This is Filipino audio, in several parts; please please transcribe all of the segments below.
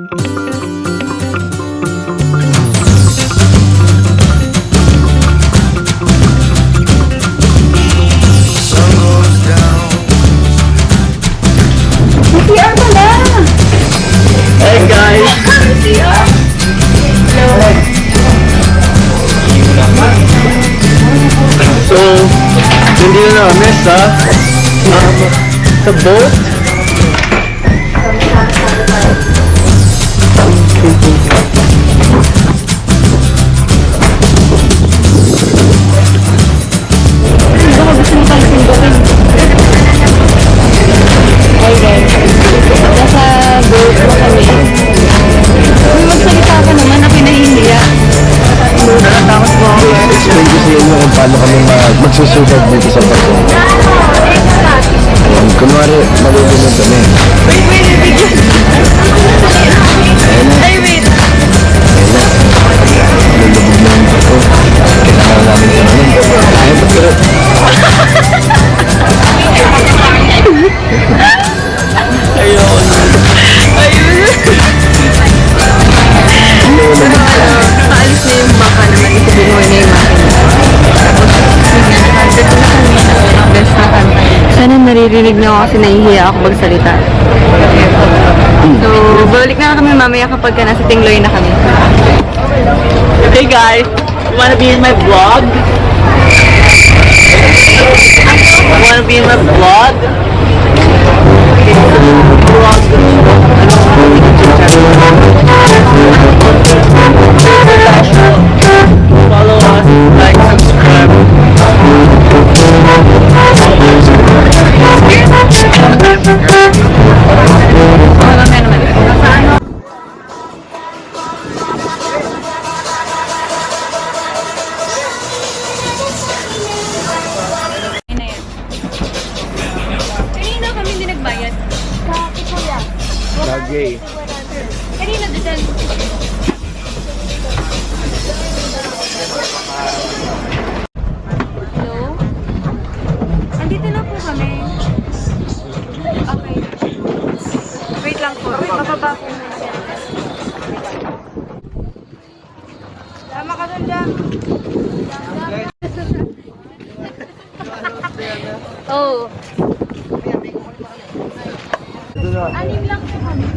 CR pala! Hey guys! CR! Hello! So, hindi na namin sa boat. Baka gusto mo pang simbolin. Ayun. Nasa boat mo kami. Uy, magsalita ka naman. Ako nahihiya. Natatakot mo ako. Explain ko sa inyo kung paano kami magsusugod dito sa bato. Kunwari, malulunod kami. Wait, bigyan. Ay, wait. Lulubog na yung bato. Kailangan namin sa namin. Ay, pero... Ayun. Kaalis na yung baka naman. Ito binuhay na yung makina. Sana naririnig na ako kasi nahihiya ako magsalita. So, balik na kami mamaya kapag nasa Tingloy na kami. Hey guys, you wanna be in my vlog? You wanna be in my vlog? Follow us, like, subscribe. Mamaya naman. Kanina kami hindi nagbayad. Lagi. Kanina dyan. Hello? Andito na po kami. Okay. Wait lang po. Bababa po muna. Tama ka dun dyan. Oh. Anim lang po kami.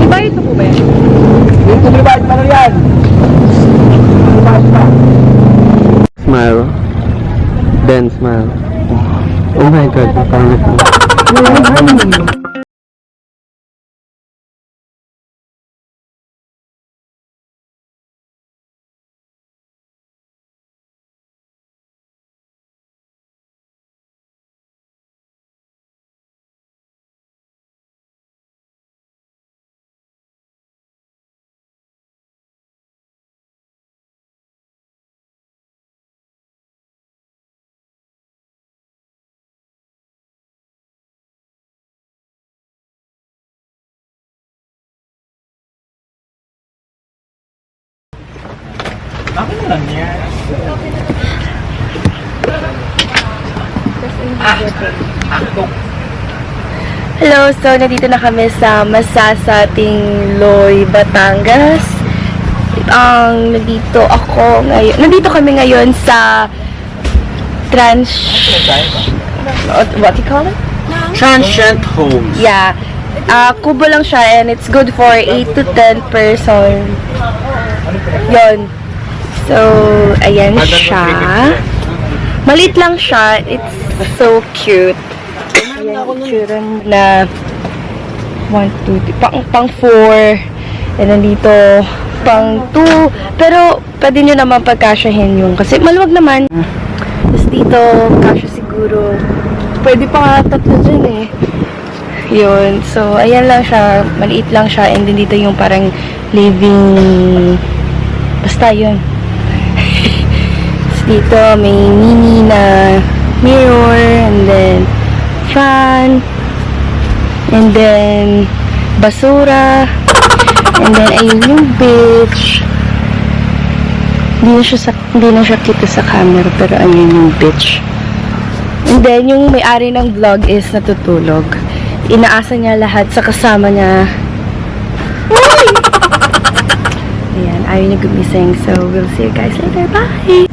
Diba ito po ba yan? Dito ba ito yan? Smile. Then smile. Oh my God, napangit mo. Bakit na lang yan? Hello, so nandito na kami sa Masasating Loy, Batangas. Nandito kami ngayon sa what do you call it? Transient homes. Yeah. Kubo lang siya and it's good for 8 to 10 person. Yon. So, ayan siya. Maliit lang siya. It's so cute. Ayan yung itsura na 1, 2, 3, pang 4. And nandito, pang 2. Pero, pwede nyo naman pagkasyahin yung, kasi maluwag naman. Tapos dito, kasya siguro. Pwede pa nga 3 dyan eh. Yun. So, ayan lang siya. Maliit lang siya. And then dito yung parang living, basta yun. Tapos dito may mini na mirror, and then fan, and then basura, and then ayun yung beach. Hindi na siya kita sa camera, pero ayun yung beach. And then yung may-ari ng vlog is natutulog. Inaasa niya lahat sa kasama niya. Ayan, ayaw niya gumising. So, we'll see you guys later. Bye!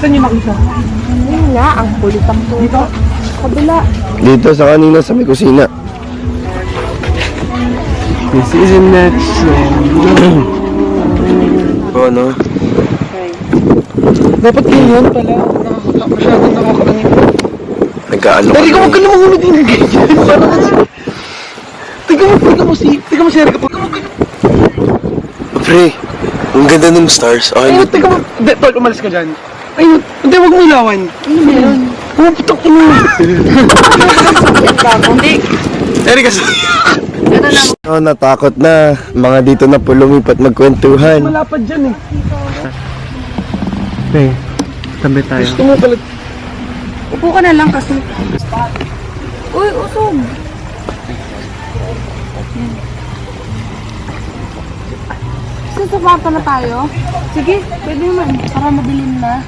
Saan yung makita? Yun nga, ang kulit ang dito. Kabila. Dito sa kanina sa may kusina. This is a next Oo, no? Dapat yun pala. Masyadong nakakaangin. Nagkaano ka Dali ka, na huwag ka naman hulog yung ganyan. Parang kasi... Tiga mo, Sir. Pre, ang ganda ng stars. Ayun, tiga mo. Hindi, tol, umalis ka dyan. Ayun, hindi, huwag mo ilawan. Ano ba yan? Putok ko na. Hindi. Eri kasi. Oh, natakot na. Mga dito na po lumipat magkwentuhan. Malapad dyan eh. Okay, tabi tayo. Gusto mo pala. Upo ka na lang kasi. Uy, usog. Sasapata na tayo? Sige, pwede naman. Para mabilin na.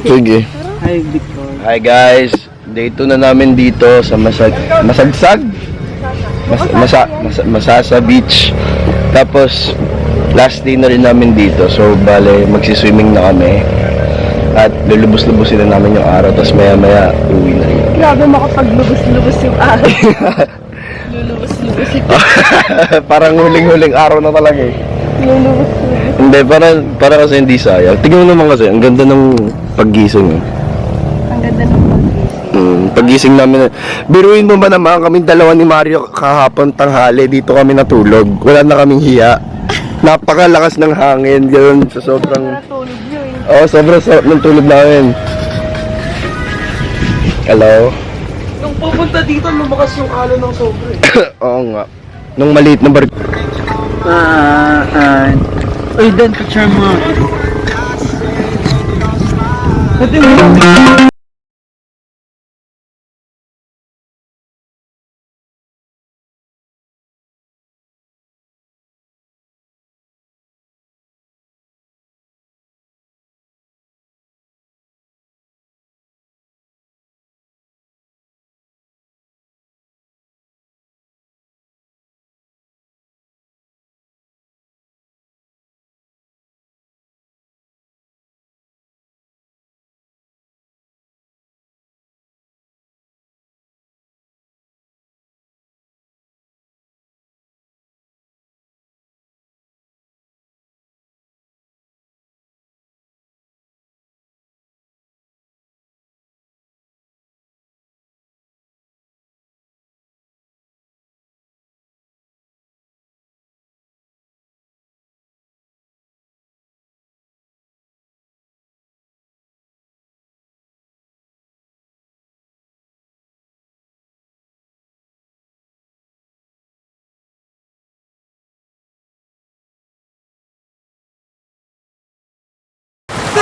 Sige. Hi, Victor. Hi guys, day 2 na namin dito sa Masagsag? Masasa Beach. Tapos, last day na rin namin dito. So, bale, magsiswimming na kami. At lulubos-lubusin na namin yung araw. Tapos maya-maya, uwi na rin. Grabe makapaglubos-lubos yung araw. Lulubos-lubos yung Parang huling-huling araw na talaga eh. lulubos-lubos. Hindi, para kasi hindi sayang. Tingnan mo naman kasi, ang ganda ng paggising. Ang ganda ng pag-isip. Paggising namin, biruin mo ba naman kaming dalawa ni Mario kahapon tanghali, dito kami natulog. Wala na kaming hiya. Napakalakas ng hangin, ganoon sa sobrang... Tulog nyo eh. Oo, sobrang sarap ng tulog namin. Hello? Nung pupunta dito, lumakas yung alo ng sobre. Oo nga. Nung maliit na barko. Uy, Dan, picture mo. Pwede mo.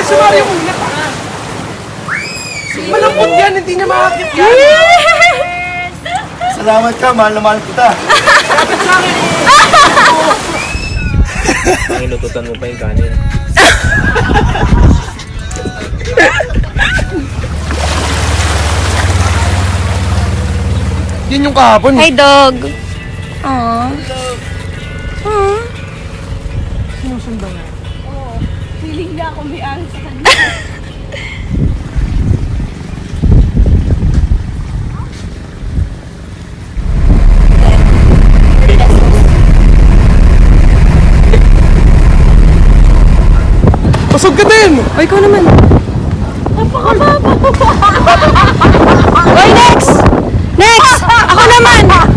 Si Mario muna. Malambot yan, hindi niya makakit yan. Salamat ka, mahal na mahal kita. Kapit sa akin. Inututan mo pa yung kanin. Yun yung kahapon. Hi, dog. Aww. Aww. Sinusundan nga. Feeling niya ako may angst sa kanya. Pasok! mo. O, ikaw naman.